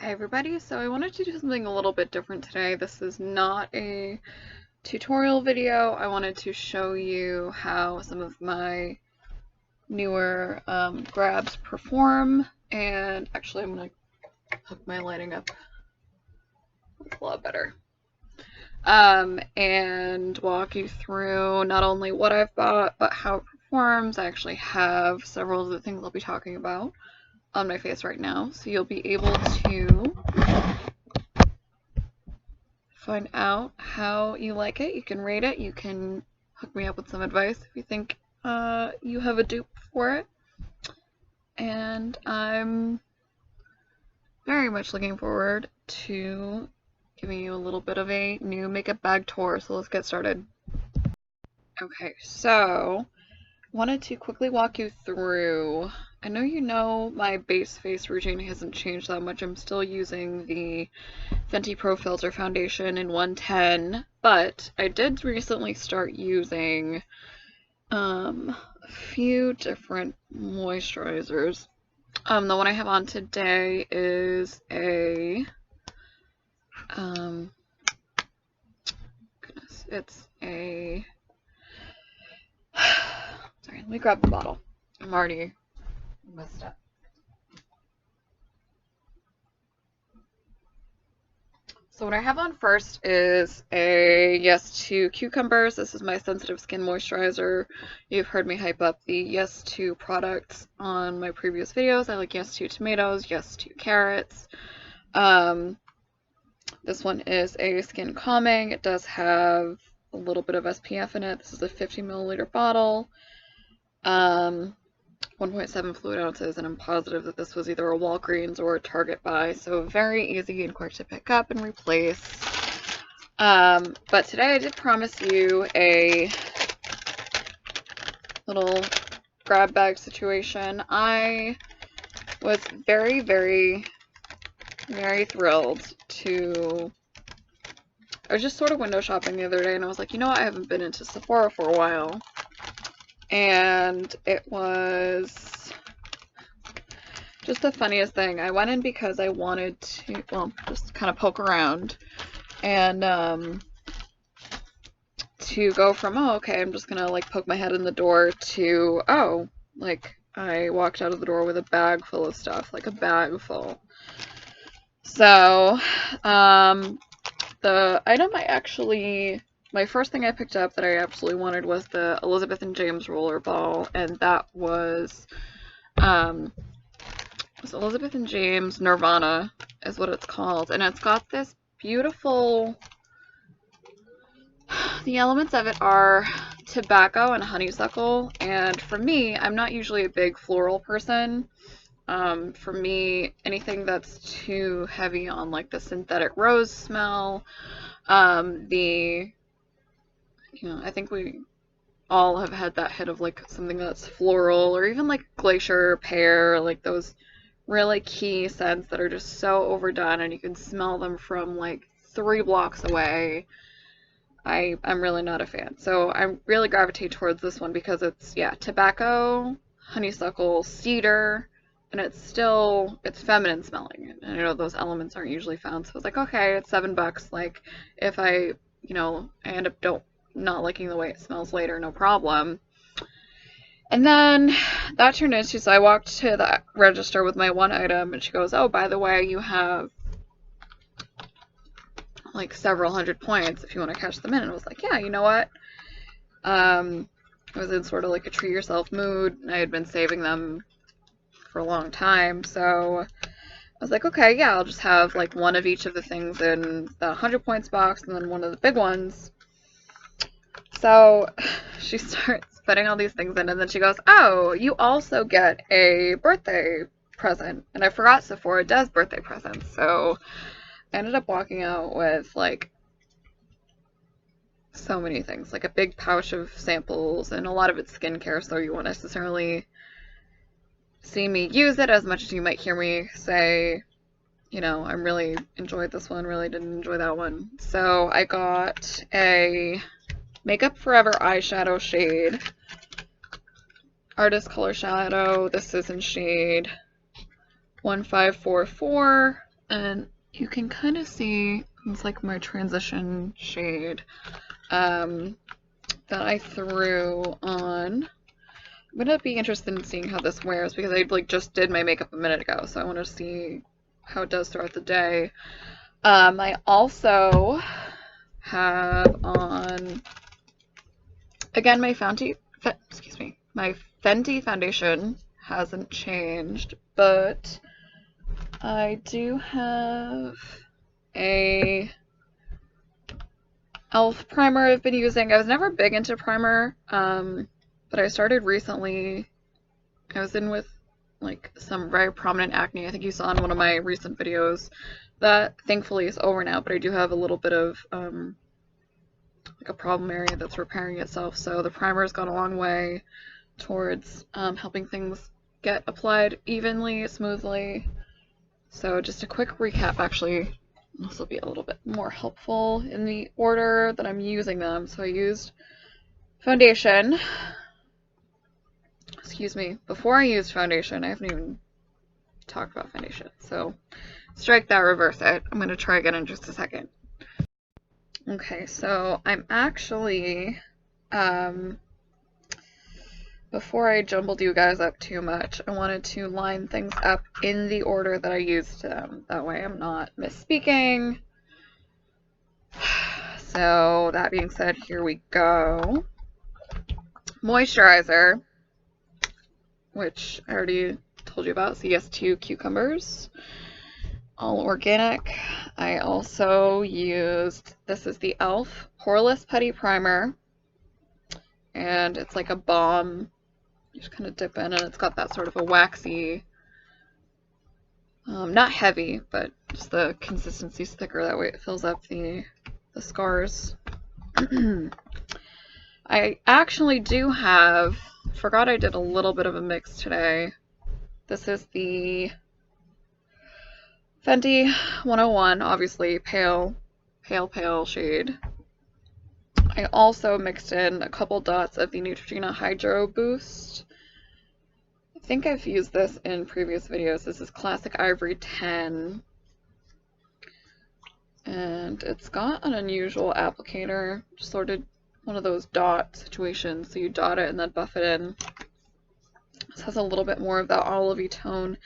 Hi everybody, so I wanted to do something a little bit different today. This is not a tutorial video. I wanted to show you how some of my newer grabs perform, and actually I'm going to hook my lighting up. It's a lot better. And walk you through not only what I've bought, but how it performs. I actually have several of the things I'll be talking about on my face right now, so you'll be able to find out how you like it. You can rate it. You can hook me up with some advice if you think you have a dupe for it. And I'm very much looking forward to giving you a little bit of a new makeup bag tour. So let's get started. Okay, so I wanted to quickly walk you through. I know you know my base face routine hasn't changed that much. I'm still using the Fenty Pro Filter Foundation in 110, but I did recently start using a few different moisturizers. The one I have on today is a goodness, it's a sorry, let me grab the bottle. I'm already messed up. So what I have on first is a Yes to Cucumbers. This is my sensitive skin moisturizer. You've heard me hype up the Yes to products on my previous videos. I like Yes to Tomatoes, Yes to Carrots. This one is a skin calming. It does have a little bit of SPF in it. This is a 50 milliliter bottle. 1.7 fluid ounces, and I'm positive that this was either a Walgreens or a Target buy, so very easy and quick to pick up and replace. But today I did promise you a little grab bag situation. I was very, very, very thrilled to... I was just sort of window shopping the other day, and I was like, you know what, I haven't been into Sephora for a while. And it was just the funniest thing. I went in because I wanted to, well, just kind of poke around and to go from, oh, okay, I'm just gonna like poke my head in the door to, oh, like I walked out of the door with a bag full of stuff, like a bag full. So, the item my first thing I picked up that I absolutely wanted was the Elizabeth and James roller ball, and that was Elizabeth and James Nirvana is what it's called, and it's got this beautiful, the elements of it are tobacco and honeysuckle, and for me, I'm not usually a big floral person. For me, anything that's too heavy on like the synthetic rose smell, I think we all have had that hit of like something that's floral, or even like glacier pear, like those really key scents that are just so overdone and you can smell them from like 3 blocks away. I'm really not a fan. So I really gravitate towards this one because it's, yeah, tobacco, honeysuckle, cedar, and it's feminine smelling. And I know those elements aren't usually found, so I was like, okay, it's $7. Like, if I end up not liking the way it smells later, no problem. And then that turned into, so I walked to the register with my one item, and she goes, oh, by the way, you have like several hundred points if you want to cash them in. And I was like, yeah, you know what? I was in sort of like a treat yourself mood. I had been saving them for a long time, so I was like, okay, yeah, I'll just have like one of each of the things in the 100 points box and then one of the big ones. So she starts putting all these things in, and then she goes, oh, you also get a birthday present. And I forgot Sephora does birthday presents, so I ended up walking out with like so many things, like a big pouch of samples, and a lot of it's skincare, so you won't necessarily see me use it as much as you might hear me say, I really enjoyed this one, really didn't enjoy that one. So I got a Makeup Forever eyeshadow shade, Artist Color Shadow. This is in shade 1544. And you can kind of see it's like my transition shade that I threw on. I'm gonna be interested in seeing how this wears because I like just did my makeup a minute ago, so I want to see how it does throughout the day. I also have on, again, my my Fenty foundation hasn't changed, but I do have a e.l.f. primer I've been using. I was never big into primer, but I started recently. I was in with like some very prominent acne. I think you saw in one of my recent videos. That thankfully is over now, but I do have a little bit of like a problem area that's repairing itself. So the primer has gone a long way towards helping things get applied evenly, smoothly. So just a quick recap, actually. This will be a little bit more helpful in the order that I'm using them. So I used foundation. Excuse me. Before I used foundation, I haven't even talked about foundation. So strike that, reverse it. I'm going to try again in just a second. Okay, so I'm actually, before I jumbled you guys up too much, I wanted to line things up in the order that I used them. That way I'm not misspeaking. So that being said, here we go. Moisturizer, which I already told you about, CS2 cucumbers. All organic. I also used, this is the e.l.f. Poreless Putty Primer, and it's like a balm. You just kind of dip in, and it's got that sort of a waxy, not heavy, but just the consistency's thicker. That way it fills up the scars. I actually do have, forgot I did a little bit of a mix today. This is the Fenty 101, obviously pale shade. I also mixed in a couple dots of the Neutrogena Hydro Boost. I think I've used this in previous videos. This is Classic Ivory 10. And it's got an unusual applicator, just sort of one of those dot situations. So you dot it and then buff it in. This has a little bit more of that olivey tone.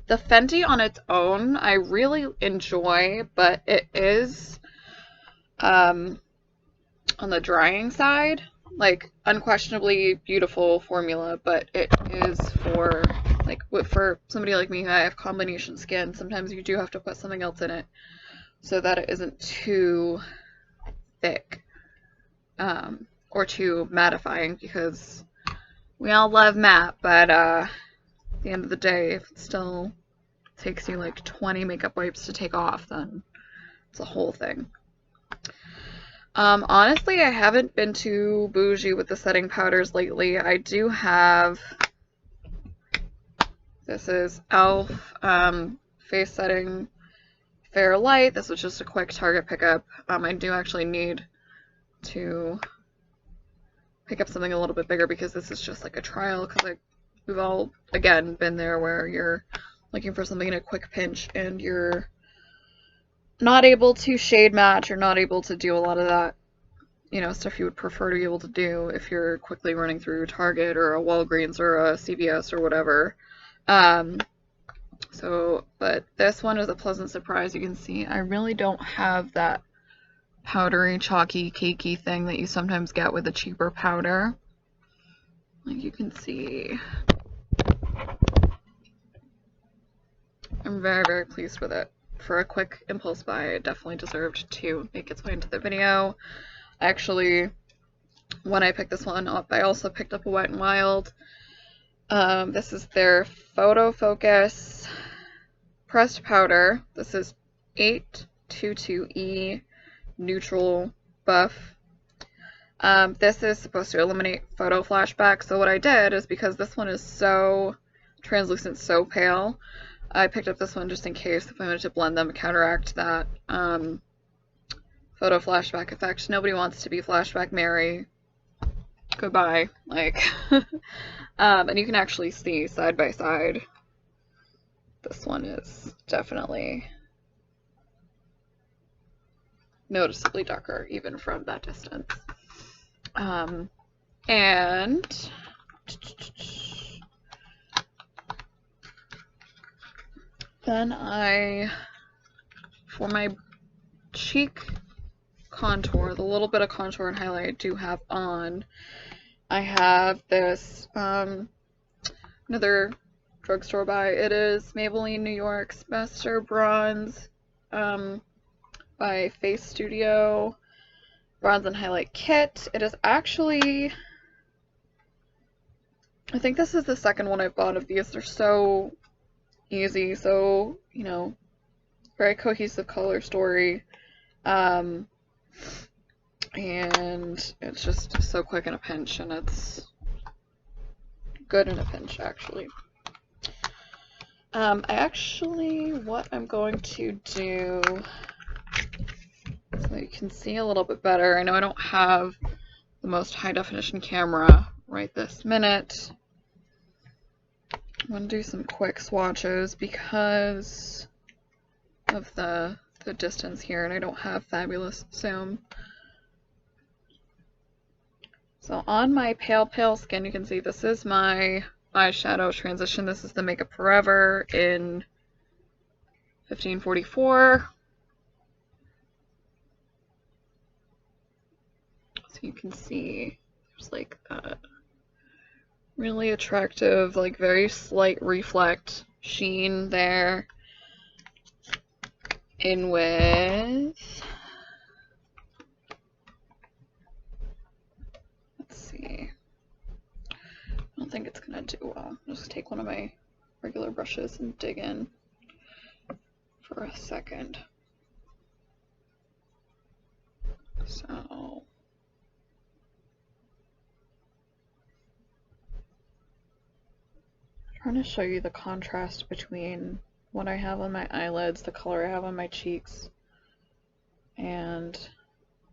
The Fenty on its own, I really enjoy, but it is on the drying side. Like, unquestionably beautiful formula, but it is for, like, for somebody like me, I have combination skin. Sometimes you do have to put something else in it so that it isn't too thick or too mattifying, because we all love matte, but at the end of the day, if it still takes you like 20 makeup wipes to take off, then it's a whole thing. Honestly, I haven't been too bougie with the setting powders lately. I do have, this is e.l.f. Face Setting Fair Light. This was just a quick Target pickup. I do actually need to pick up something a little bit bigger because this is just like a trial, because we've all, again, been there where you're looking for something in a quick pinch and you're not able to shade match, or not able to do a lot of that, you know, stuff you would prefer to be able to do if you're quickly running through Target or a Walgreens or a CVS or whatever. But this one is a pleasant surprise. You can see I really don't have that powdery, chalky, cakey thing that you sometimes get with a cheaper powder. Like you can see. I'm very, very pleased with it. For a quick impulse buy, it definitely deserved to make its way into the video. Actually, when I picked this one up, I also picked up a Wet n Wild. This is their Photo Focus pressed powder. This is 822E Neutral Buff. This is supposed to eliminate photo flashback. So what I did is, because this one is so translucent, so pale, I picked up this one just in case if I wanted to blend them, counteract that photo flashback effect. Nobody wants to be flashback Mary. Goodbye. Like, and you can actually see side by side. This one is definitely noticeably darker even from that distance. And then for my cheek contour, the little bit of contour and highlight I do have on, I have this another drugstore buy. It is Maybelline New York's Master Bronze by Face Studio Bronze and Highlight Kit. It is actually, I think this is the second one I've bought of these. They're so easy, so, you know, very cohesive color story. And it's just so quick in a pinch, and it's good in a pinch, actually. What I'm going to do, so you can see a little bit better. I know I don't have the most high definition camera right this minute. I'm going to do some quick swatches because of the distance here, and I don't have fabulous zoom. So on my pale skin, you can see this is my eyeshadow transition. This is the Makeup Forever in 1544. So you can see there's like that really attractive, like very slight reflect sheen there. In with, let's see, I don't think it's gonna do well. I'll just take one of my regular brushes and dig in for a second. So I'm trying to show you the contrast between what I have on my eyelids, the color I have on my cheeks, and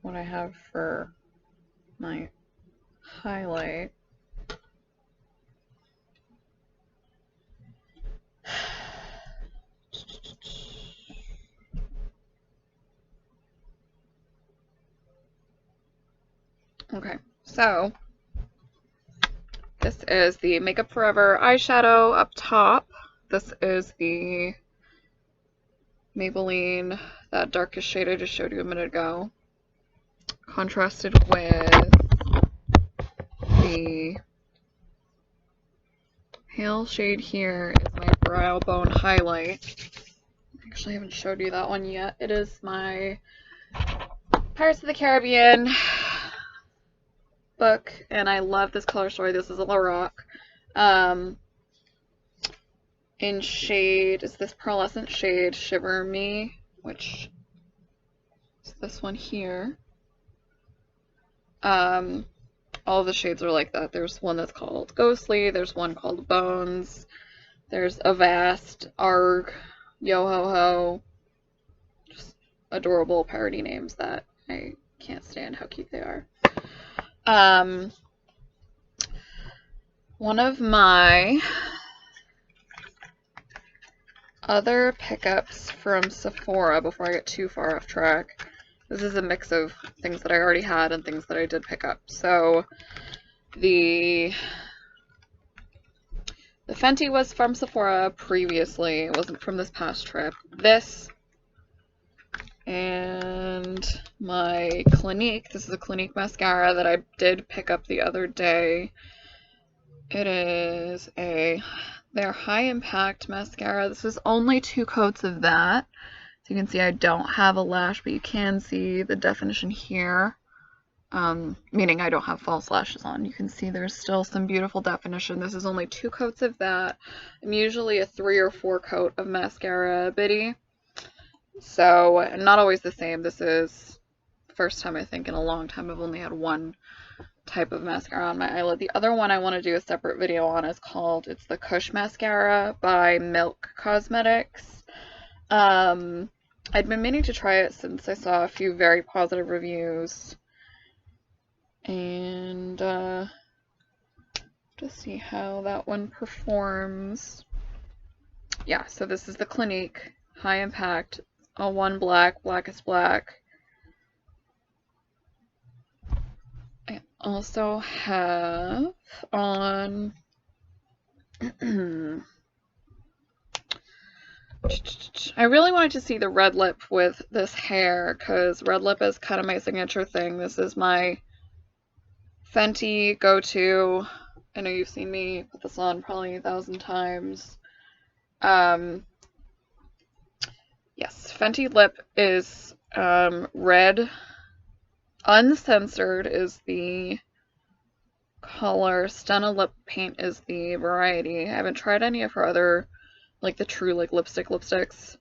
what I have for my highlight. Okay, so this is the Makeup Forever eyeshadow up top. This is the Maybelline, that darkest shade I just showed you a minute ago, contrasted with the pale shade here is my brow bone highlight. Actually, I haven't showed you that one yet. It is my Pirates of the Caribbean book, and I love this color story. This is a Lorac. In shade is this pearlescent shade Shiver Me, which is this one here. All of the shades are like that. There's one that's called Ghostly, there's one called Bones, there's Avast, Arg, Yo Ho Ho. Just adorable parody names that I can't stand how cute they are. One of my other pickups from Sephora, before I get too far off track, this is a mix of things that I already had and things that I did pick up. So the Fenty was from Sephora previously. It wasn't from this past trip. This and my Clinique. This is a Clinique mascara that I did pick up the other day. It is their high impact mascara. This is only 2 coats of that. So you can see I don't have a lash, but you can see the definition here. Meaning I don't have false lashes on. You can see there's still some beautiful definition. This is only 2 coats of that. I'm usually a 3 or 4 coat of mascara biddy. So I'm not always the same. This is the first time I think in a long time I've only had one type of mascara on my eyelid. The other one I want to do a separate video on is it's the Kush Mascara by Milk Cosmetics. I'd been meaning to try it since I saw a few very positive reviews. And to see how that one performs. Yeah, so this is the Clinique High Impact 01 Black, Blackest Black. also have on I really wanted to see the red lip with this hair because red lip is kind of my signature thing. This is my Fenty go-to. I know you've seen me put this on probably 1,000 times. Yes, Fenty lip is red. Uncensored is the color. Stunna lip paint is the variety. I haven't tried any of her other, like the true like lipsticks.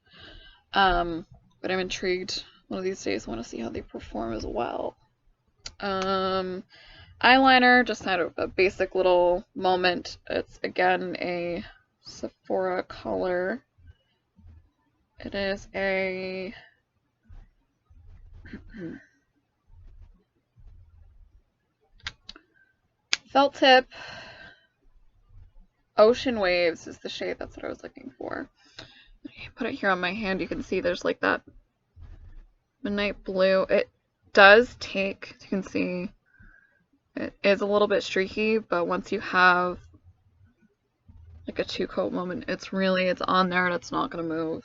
But I'm intrigued. One of these days I want to see how they perform as well. Eyeliner, just kind of a basic little moment. It's again a Sephora color. It is a felt tip. Ocean Waves is the shade. That's what I was looking for. Put it here on my hand. You can see there's like that midnight blue. It does take, as you can see, it is a little bit streaky, but once you have like a two-coat moment, it's on there and it's not going to move.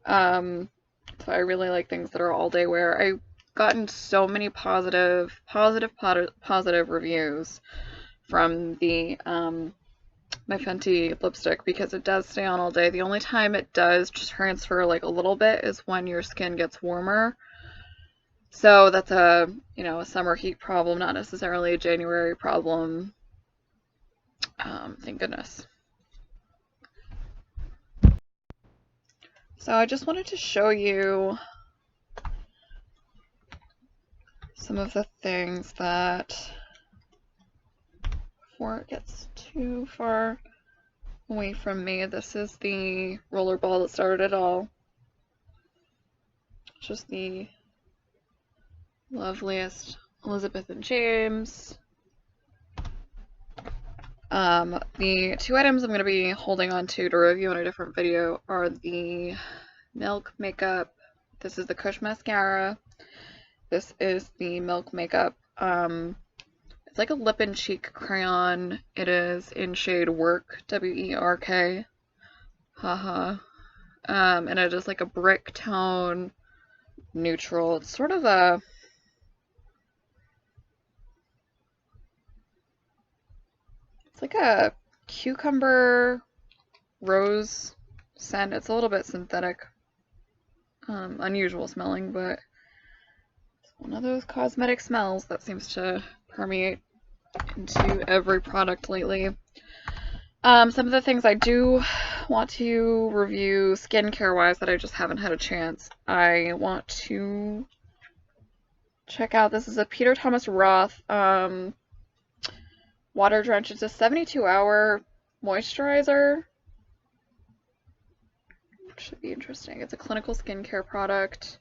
So I really like things that are all-day wear. I've gotten so many positive reviews from the my Fenty lipstick because it does stay on all day. The only time it does transfer like a little bit is when your skin gets warmer. So that's a summer heat problem, not necessarily a January problem. Thank goodness. So I just wanted to show you some of the things that, before it gets too far away from me, this is the rollerball that started it all. Just the loveliest Elizabeth and James. The two items I'm going to be holding on to review in a different video are the Milk Makeup. This is the Kush Mascara. This is the Milk Makeup. It's like a lip and cheek crayon. It is in shade Work, W-E-R-K. Haha. And it is like a brick tone neutral. It's sort of a it's like a cucumber rose scent. It's a little bit synthetic, unusual smelling, but it's one of those cosmetic smells that seems to permeate into every product lately. Some of the things I do want to review skincare wise that I just haven't had a chance. I want to check out, this is a Peter Thomas Roth water drench. It's a 72-hour moisturizer. Should be interesting. It's a clinical skincare product.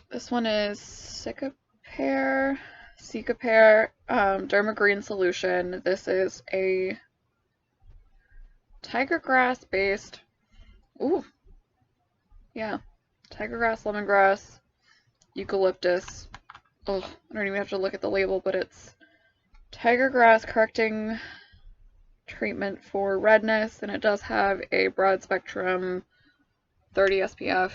This one is Cicapair Dermagreen Solution. This is a tiger grass based, tiger grass, lemongrass, eucalyptus. I don't even have to look at the label, but it's tiger grass correcting treatment for redness, and it does have a broad spectrum 30 SPF.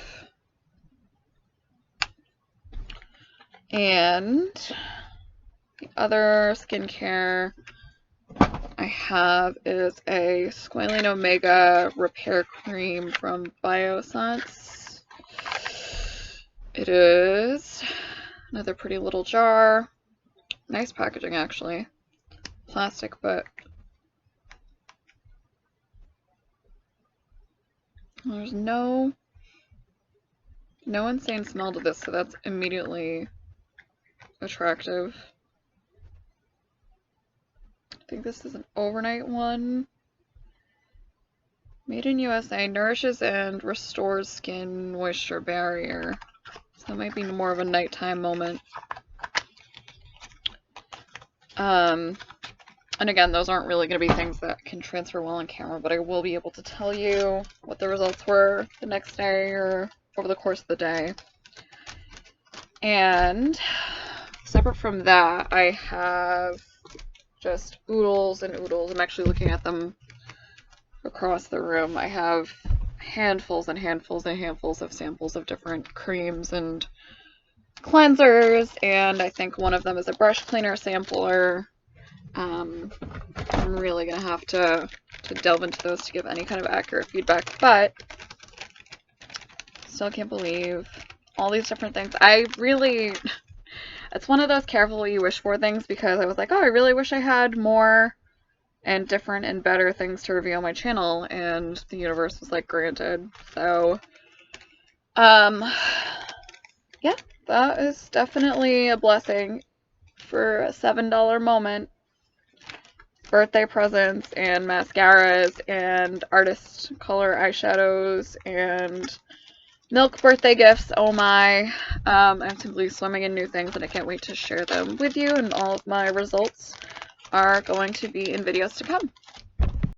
And the other skincare I have is a Squalene Omega Repair Cream from Biossance. It is another pretty little jar. Nice packaging, actually. Plastic, but there's no insane smell to this, so that's immediately attractive. I think this is an overnight one. Made in USA, nourishes and restores skin moisture barrier. So it might be more of a nighttime moment. And again, those aren't really going to be things that can transfer well on camera, but I will be able to tell you what the results were the next day or over the course of the day. And separate from that, I have just oodles and oodles. I'm actually looking at them across the room. I have handfuls and handfuls and handfuls of samples of different creams and cleansers, and I think one of them is a brush cleaner sampler. I'm really gonna have to delve into those to give any kind of accurate feedback, but still can't believe all these different things. It's one of those careful what you wish for things, because I was like, oh, I really wish I had more and different and better things to review on my channel, and the universe was like, granted. So, yeah, that is definitely a blessing for a $7 moment. Birthday presents and mascaras and artist color eyeshadows and milk birthday gifts. Oh my. I'm simply swimming in new things, and I can't wait to share them with you, and all of my results are going to be in videos to come.